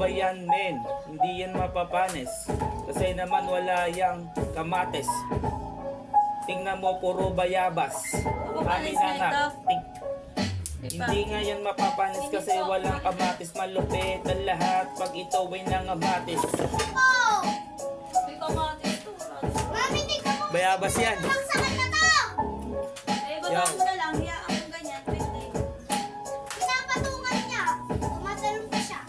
ba yan, men? Hindi yan mapapanis. Kasi naman wala yang kamates. Tingnan mo, puro bayabas. Kami na nga. Hindi nga yan mapapanis kasi walang kamatis. Malupit ang lahat pag ito ay nangamatis. May kamatis to. Mami, di ka mo. Bayabas yan. Ang sakit na to. Eh, baba mo na lang. Hiyaan mo ganyan. Pwede. Pinapatungan niya. Tumatalong pa siya.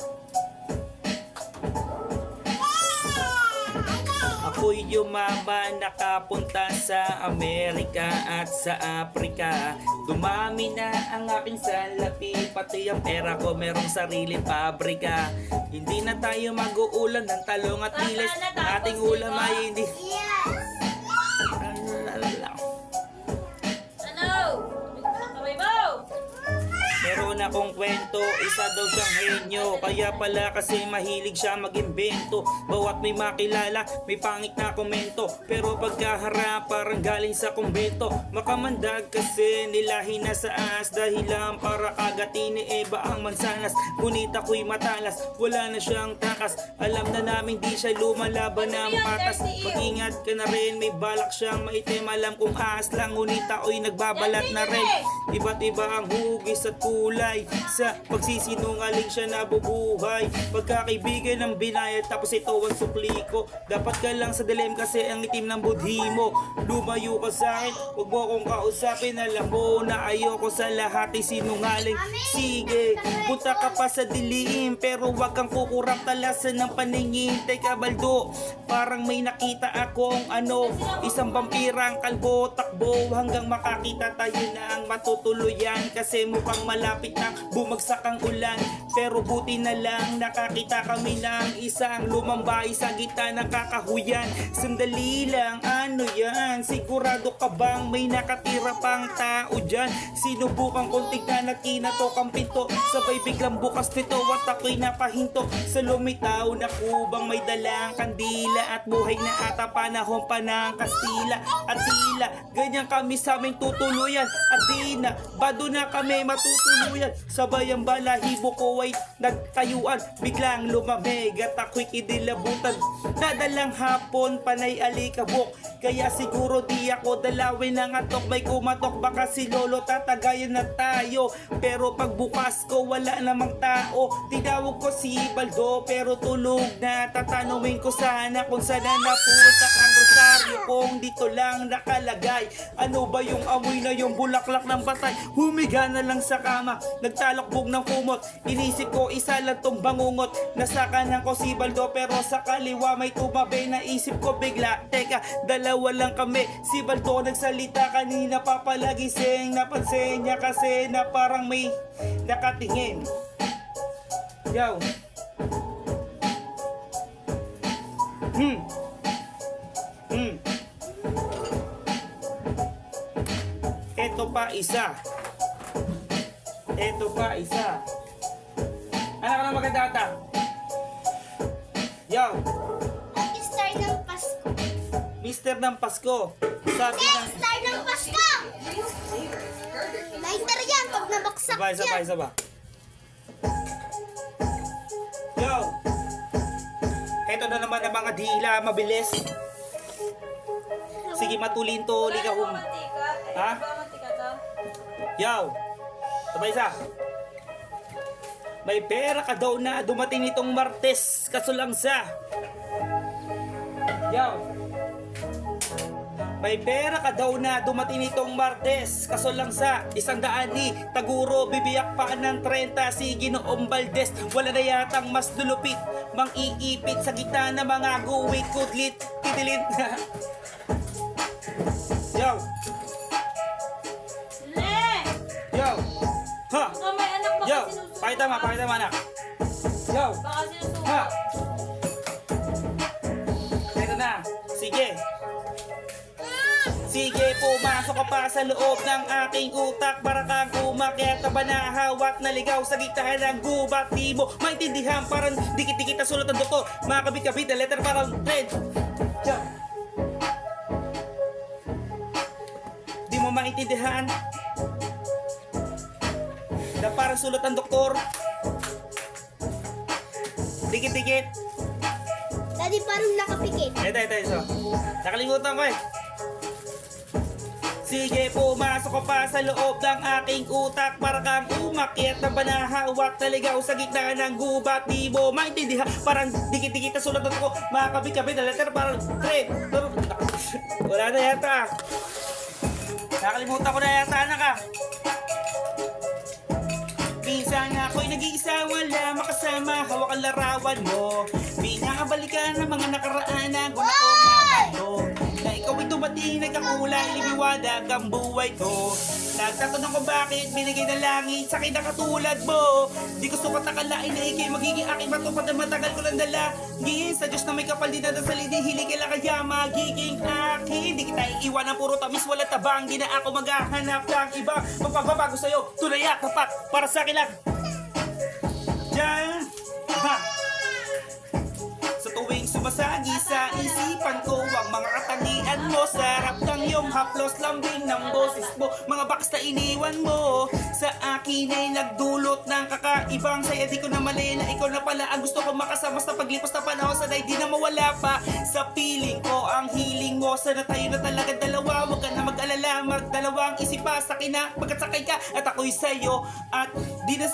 Ako'y yumaman, nakapunta sa Amerika at sa Afrika. Dumami na ang aking salapi, pati ang pera ko merong sariling pabrika. Hindi na tayo mag-uulan ng talong at dilis. Ating ulam ay hindi. Yes. Ano? Kamay mo! Meron akong kwento, isa daw siyang henyo. Kaya pala kasi mahilig siya mag-imbento. Bawat may makilala, may pangit na komento. Pero pagkaharap, parang galing sa kumbento. Makamandag kasi nilahin na sa as. Dahilan para kagatin ni Eva ang mansanas. Ngunit ako'y matalas, wala na siyang takas. Alam na namin di siya lumalaban ng patas. Mag-ingat ka na rin, may balak siyang maitim. Alam kong ahas lang, ngunit ako'y nagbabalat na rin. Iba't iba ang hugis at kulay. Sa pagsisinungaling siya nabubuhay. Pagkakaibigan ng binayad, tapos ito ang sukli ko. Dapat ka lang sa dilim kasi ang itim ng budhi mo. Lumayo ka sa akin, huwag mo akong kausapin. Alam mo na ayoko sa lahat ay sinungaling. Sige, punta ka pa sa dilim, pero wag kang kukurap talasan ng paningin. Teka baldo, parang may nakita akong isang vampirang kalbo. Takbo hanggang makakita tayo na ang matutuluyan. Kasi mukhang malapit na bumagsak ang ulan. Pero buti na lang nakakita kami ng isang lumambay sa gitna ng kakahuyan. Sandali lang, ano yan? Sigurado ka bang may nakatira pang tao dyan? Sinubukan kong tignan at kinatok ang pinto. Sabay biglang bukas nito at ako'y napahinto. Sa lumitaw na kubang may dalang kandila. At buhay na ata panahon pa ng Kastila at tila. Ganyan kami sa aming tutuluyan. At di na, bado na kami matutuluyan. Sabay ang balahibo ko ay nagtayuan. Biglang lumamig at ako'y kidilabutan. Nadalang hapon panay alikabok. Kaya siguro di ako dalawin ng atok. May kumatok baka si Lolo tatagayan na tayo. Pero pagbukas ko wala namang tao. Tinawag ko si Baldo pero tulog na. Tatanungin ko sana kung saan na napunta ang rosaryo kung dito lang nakalagay. Ano ba yung amoy na yung bulaklak ng batay? Humiga na lang sa kama, nagtalakbog ng kumot. Inisip ko isa lang tong bangungot. Nasa kanan ko si Baldo pero sa kaliwa may tumabi. Naisip ko bigla, teka, dalawa lang kami. Si Baldo nagsalita kanina pa palagising. Napansin niya kasi na parang may nakatingin. Yo. Ito pa isa. Ito pa isa. Anak ka na maganda ata. Yo. Happy star ng Pasko. Mister ng Pasko. Sabi ng... Star ng Pasko! Lighter yan pag nabaksak Isa pa, yan. isa pa. Yo. Ito na naman ang mga dila mabilis. Sige matulin-tuli ka Wala na ba mantika? Eh, Ha? ba mantika to? Yo. Sabay isa. May pera ka daw na dumating nitong Martes. Kaso lang sa... Yo. May pera ka daw na dumating nitong Martes. Kaso lang sa 100 ni Taguro. Bibiyak pa ng 30 si Ginoong Valdez. Wala na yatang mas lulupit. Mang-iipit sa gitna ng mga guwit kudlit. Titilin. Yo. Le! Yo. Ha. Baka may anak baka Yo. sinusuka. Pakita mo anak. Yo. Baka sinusuka. Ha. Ito na. Sige. Sige, pumasok ka pa sa loob ng aking utak. Para kang umakyat na banahawat naligaw sa gitna ng gubat. Di mo maintindihan, parang dikit-dikit na sulat ng doktor. Mga kabit-kabit na letter parang trend. Yo. Di mo maintindihan na parang sulat ng doktor. Dikit-dikit. Daddy, parang nakapikit. Ito. Nakalimutan ko eh. Sige, pumasok ka pa sa loob ng aking utak. Para kang umakyat na banahawak. Naligaw sa gitna ng gubat. Di mo maintindihan. Parang dikit-dikit na sulatan ko. Makakabit-kabit na letter. Parang trip. Wala na yata. Nakalimutan ko na yata, anak ah. Minsan ako'y nag-iisa, wala makasama, hawak ang larawan mo. Pinakabalikan ng mga nakaraan na guna ko makanto. Na ikaw ay dumating, nagkakulay, liwanag ang buhay ko. Nagtatanong ko bakit binigay ng langit sa akin na katulad mo. Di ko sukat akalain na ikay magiging aking matupad na matagal ko lang dalangin. Sa Diyos na may kapal din na dasal, hindi hilig kailan kaya magiging akin. Di kita iiwan ng puro tamis, wala tabang. Di na ako maghahanap ng iba. Magpapabago sa'yo, tunay at tapat, para sa akin lang. Diyan, ha. Sa tuwing sumasagi sa isipan ko ang mga katangian mo. Sarap ng iyong haplos, lambing ng boses mo. Mga baks na iniwan mo sa akin ay nagdulot ng kakaibang saya. Di ko na mali na ikaw na pala ang gusto ko makasama sa paglipas na panahon. Sana'y di na mawala pa sa piling ko ang hiling mo. Sana tayo na talaga dalawa, huwag ka na mag-alala. Magdalawang isip pa sa akin na pagkatsakay ka at ako'y sa'yo. At di na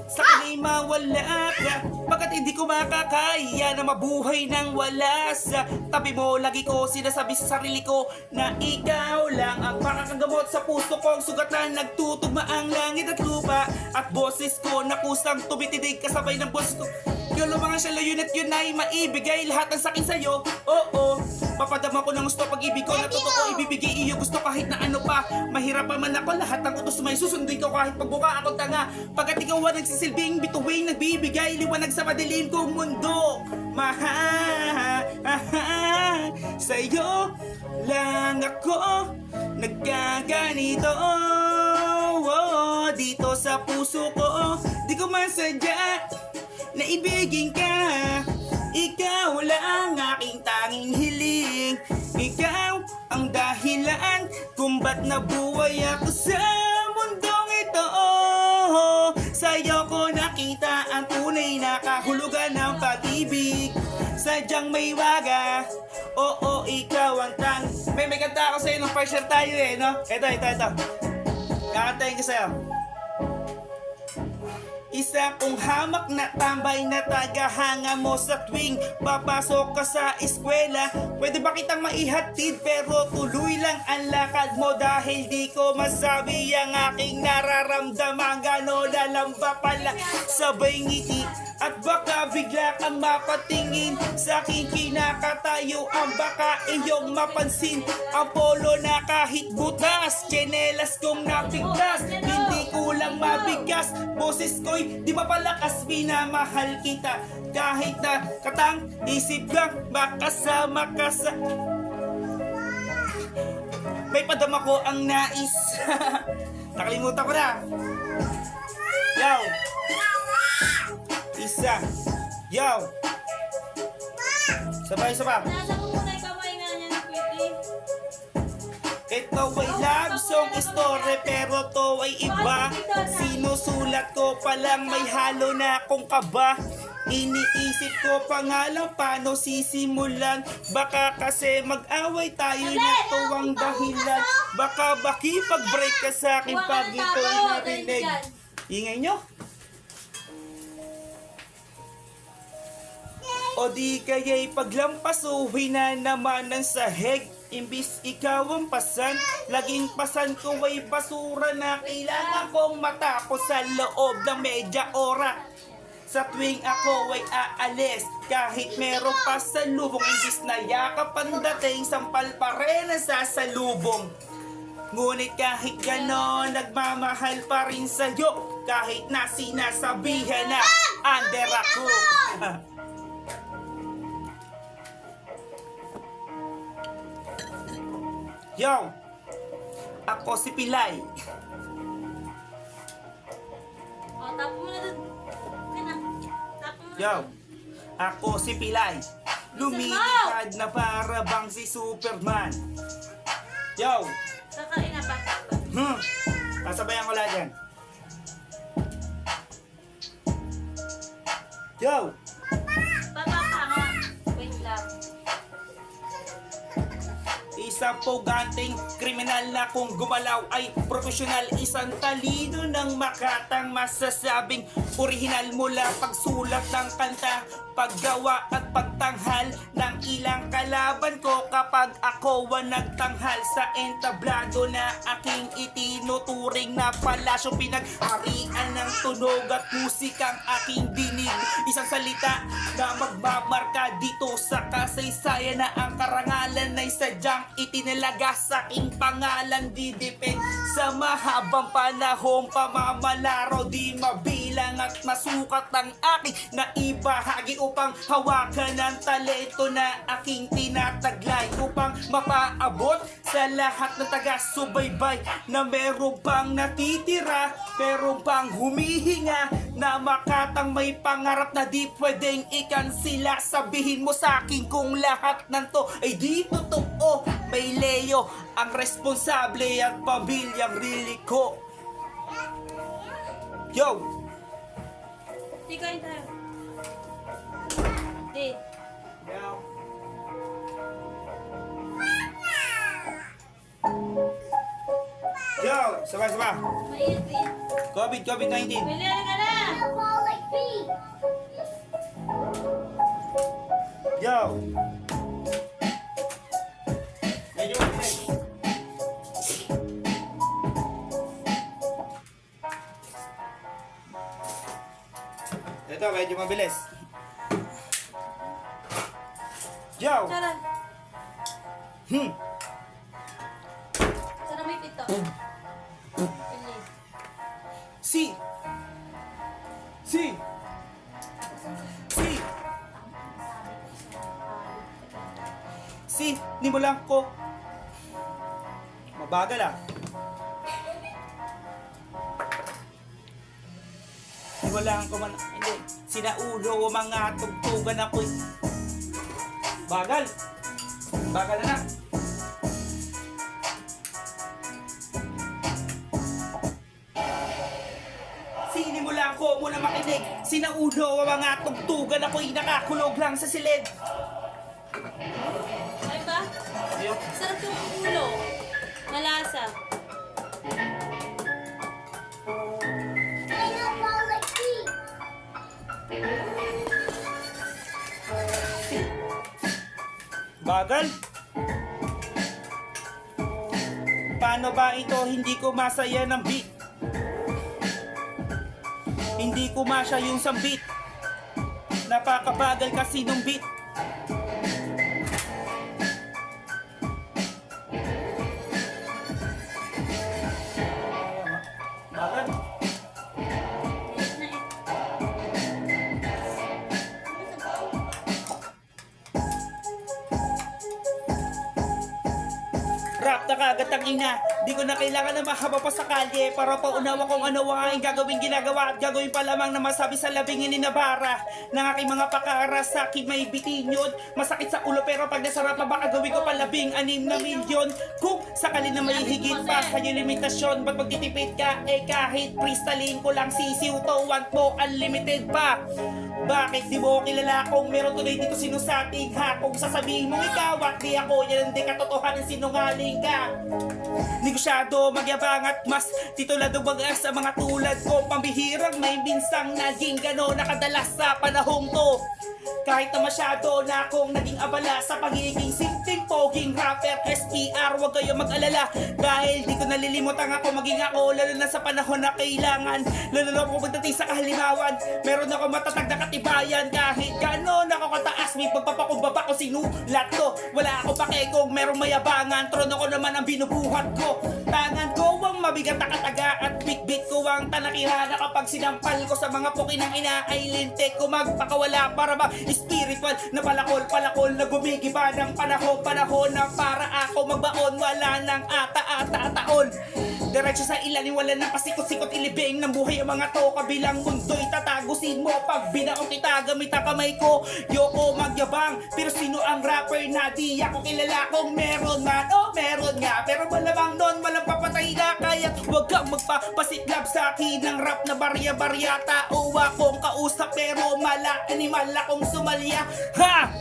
sa akin ay mawala ka. Pagkat hindi ko makakaya na mabuhay nang wala sa tabi mo. Lagi ko sinasabi sa sarili ko na ikaw lang ang makakagamot sa puso ko. Ang sugat na nagtutugma ang langit at lupa. At boses ko na kusang tumitidig kasabay ng boses ko. Yung lumang siya yun at yun ay maibigay lahat ng sakin sa'yo. Oo, papadama ko ng gusto pag-ibig ko na totoo ibibigay iyo gusto kahit na ano pa. Mahirap pa man ako, lahat ng utos may susundin ko kahit pagbuka ako tanga. Pagkat ikaw ang nagsisilbing bituin, nagbibigay liwanag sa madilim kong mundo. Sa'yo lang ako nagkaganito. Dito sa puso ko, di ko masadya na ibigin ka. Ikaw lang aking tanging hiling. Ikaw ang dahilan kung ba't nabuhay ako sa mundong ito. Sa'yo ko nakita ang tunay na kahulugan ng pag-ibig. Sadyang may waga. Oo, ikaw ang tang. May kanta ako sa'yo nung first year tayo eh, no? Ito. Kakantayin ko sa'yo. Isa kong hamak na tambay na tagahanga mo sa tuwing papasok ka sa eskwela. Pwede ba kitang maihatid pero tuloy lang ang lakad mo dahil di ko masabi ang aking nararamdaman. Gano'n na lang ba pala sabay ngiti at baka bigla kang mapatingin sa aking kinakatayo ang baka iyong mapansin. Ang polo na kahit butas, tsinelas kong napigtas, hindi kulang mabigas. Boses ko'y di mapalakas, minamahal kita kahit na katang isip lang makasama ka sa... May padama ko ang nais. Nakalimutan ko na. Yo. Isa. Yo. Sabay. Nasa mo muna yung kamay nga niya ng Kitty. Ito ay love song story pero to ay iba. Sinusulat ko palang may halo na akong kaba. Iniisip ko pa nga lang paano sisimulan. Baka kasi mag-away tayo na ito ang dahilan. Baka makipag-break ka sa akin pag ito'y narinig. Ingay nyo. O di kaya'y paglampasuhin na naman ng sahig. Imbis ikaw ang pasan, laging pasan ko ay basura na kailangan kong matapos sa loob ng medya ora. Sa tuwing ako ay aalis, kahit meron pa sa lubong, imbis na yakap ang dating, sampal pa rin ang sasalubong. Ngunit kahit ganon, nagmamahal pa rin sa'yo, kahit na sinasabihan na under ako. Yo! Ako si Pilay. O, tapo mo na doon. Kaya na. Tapo mo na. Yo! Ako si Pilay. Lumilipad na para bang si Superman. Yo! Kakain na pa. Kasabayan ko lahat yan. Yo! Isang puganteng kriminal na kung gumalaw ay profesional. Isang talino ng makatang masasabing orihinal mula pagsulat ng kanta, paggawa at pagtanghal ng ilang kalaban ko kapag ako ang nagtanghal sa entablado na aking itinuturing na palasyo. Pinag-arian ng tunog at musikang aking dinig, isang salita na magmamarka dito sa kasaysayan na ang karangalan ay sadyang itinalaga sa aking pangalan. Didipend sa mahabang panahong pamamalaro, di mabilang at masukat ang aking naibahagi upang hawakan ang talento na aking tinataglay, upang mapaabot sa lahat ng taga-subaybay na meron pang natitira, meron pang humihinga, na makatang may pangarap na di pwedeng ikansila. Sabihin mo sa akin kung lahat ng to ay di totoo. May Leo ang responsable at pamilyang rili ko. Yo! Di kain tayo. Di. Yo! Sabay! Mainit din. COVID-19. Bili ka na. Yo! Medyo mabilis. Ito, medyo mabilis. Yo! Tara. Hmm! Sana may pito. Bilis. Si! Ni mo lang ko. Mabagal ah. Ni mo lang ko man. Hindi. Sinaulo o mga tugtugan ako'y. Bagal. Bagal na. Sinimula ko muna makinig. Sinaulo o mga tugtugan ako'y nakakulog lang sa silid. Ay ba? Ayun. Sarap yung ulo. Malasa. Bagal? Paano ba ito hindi ko masaya ng beat? Hindi ko masya yung sambit. Napakabagal kasi nung beat. Bagal? Ayos na eh. Rap na kagad ang ina. Di ko na kailangan na mahaba pa sa kalye para paunawa kung ano ang aking gagawin ginagawa at gagawin pa lamang na masabi sa labing ininabara ng aking mga pakara sa akin may bitinyod. Masakit sa ulo pero pag nasarap pa baka gawin ko pa 16 na milyon. Kung sakali na may higit pa sa'yo limitasyon, ba't magtitipid ka eh kahit freestyling ko lang sisiw to, want mo unlimited pa. Bakit di mo kilala kung meron tuloy dito sinusating ha? Kung sasabihin mo ikaw at di ako, yan hindi katotohanan, sinungaling ka. Negosyado, magyabang at mas titulado baga sa mga tulad ko. Pambihirang may minsang naging gano'n nakadalas sa panahong to. Kahit na masyado na akong naging abala sa pagiging simpleng poging rapper SPR, huwag kayong mag-alala dahil di ko nalilimutan ako maging ako, lalo na sa panahon na kailangan. Lalo na ako pagdating sa kahalimawan, meron ako matatag na katibayan. Kahit gano'n ako kataas, may pagpapakumbaba ko sinulat ko. Wala ako pake kung merong mayabangan, trono ko naman ang binubuhat ko. Tangan ko ang mabigat na kataga at bit-bit ko ang tanakihana kapag sinampal ko sa mga puki ng ina ay lintik ko magpakawala para ba spiritual na palakol na gumigiba ng panahon na para ako magbaon, wala nang ata-ata-taon. Diretso sa ilalim, wala nang pasikot-sikot ilibing ng buhay ang mga to. Kabilang mundo'y tatagusin mo pag binaong kita gamit ang kamay ko. Yoko magyabang, pero sino ang rapper na di ako kilala? Kung meron man, oh meron nga, pero malamang nun walang papatay na. Kaya huwag kang magpapasiklab sa akin ng rap na barya-barya. Tao akong kausap pero mala animal akong sumalya. Ha!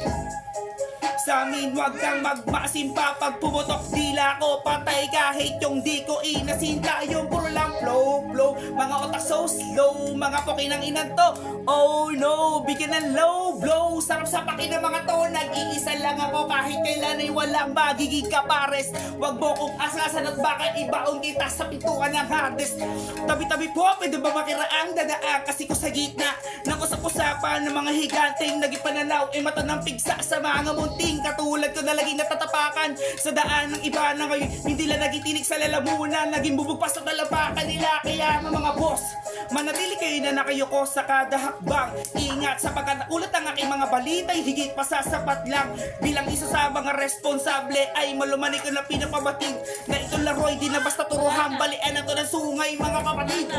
Sa amin wag kang magmaasim pa. Pag pumutok dila ko, patay kahit yung di ko inasinta. Yung puro lang flow, flow. Mga otak so slow, mga pokinang inan to. Oh no, bigyan ng low blow. Sarap sa pakin ng mga to. Nag-iisa lang ako kahit kailan ay walang magiging kapares. Wag mo kong asasan at baka ibaon kita sa pintuan ng hardest. Tabi-tabi po, pwede ba makiraang dadaan? Kasi ko sa gitna ng usap-usapan ng mga higanteng naging pananaw ay mata ng pigsa sa mga munting katulad ko na laging natatapakan sa daan ng iba na ngayon hindi lang naging tinig sa lalamunan, naging bubugpas sa talapakan nila. Kaya mga boss, manatili kayo na nakayuko sa kada hakbang. Ingat sapagkat nakulat ang aking mga balita'y higit pa sa sapat lang. Bilang isa sa mga responsable ay malumani ko na pinapabatid na itong laro'y di na basta turuhan, balian na to ng sungay mga kapatid.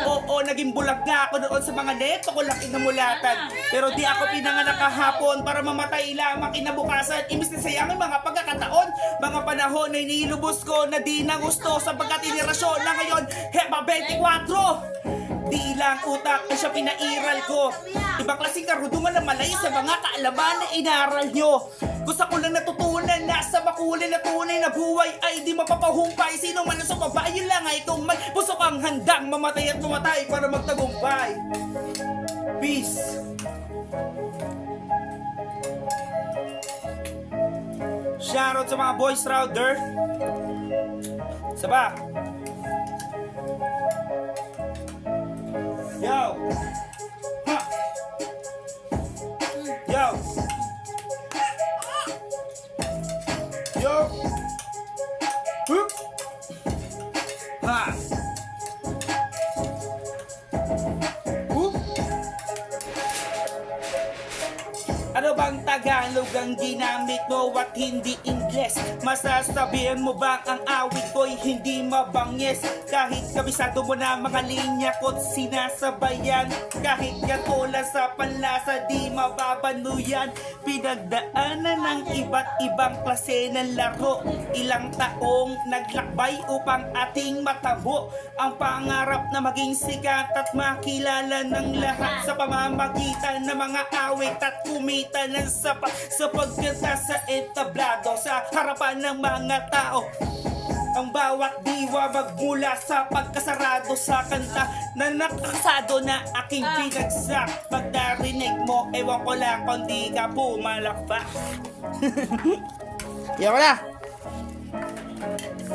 Oo, naging bulag nga ako doon sa mga neto ko lang inamulatan. Pero di ako pinanganak kahapon para mamatay lamang kinabukasan. Imbis na sayangin mga pagkakataon, mga panahon ay nilubos ko na di na gusto sapagkat inirasyon na ngayon Heba 24. Di lang utak na siya pinairal ko. Ibang klaseng karudungan na malayo sa mga kaalaman na inaral nyo. Gusto ko lang natutunan na sa makulay na tunay na buhay ay di mapapahumpay. Sino man ang sumaba, yun lang ay kung may puso kang handang mamatay at mamatay para magtagumpay. Peace. Shoutout sa mga boys router. Saba. Yo. Ha. Yo. Yo. Hup. Ha. Hup. Ano bang Tagalog ang ginamit mo at hindi Ingles? Masasabihan mo bang ang awit ko'y hindi mabangis? Kahit kabisado mo na mga linya ko't sinasabayan, kahit katulad sa panlasa di mababanuyan. Pinagdaanan ng iba't ibang klase ng laro, ilang taong naglakbay upang ating matabo ang pangarap na maging sikat at makilala ng lahat sa pamamagitan ng mga awit at kumita ng sapat sa pagkanta sa entablado sa harapan ng mga tao. Ang bawat diwa magmula sa pagkasarado sa kanta na nakasado na aking pinagsak. Pag narinig mo, ewan ko lang kung di ka pumalakpak. Yan ko na.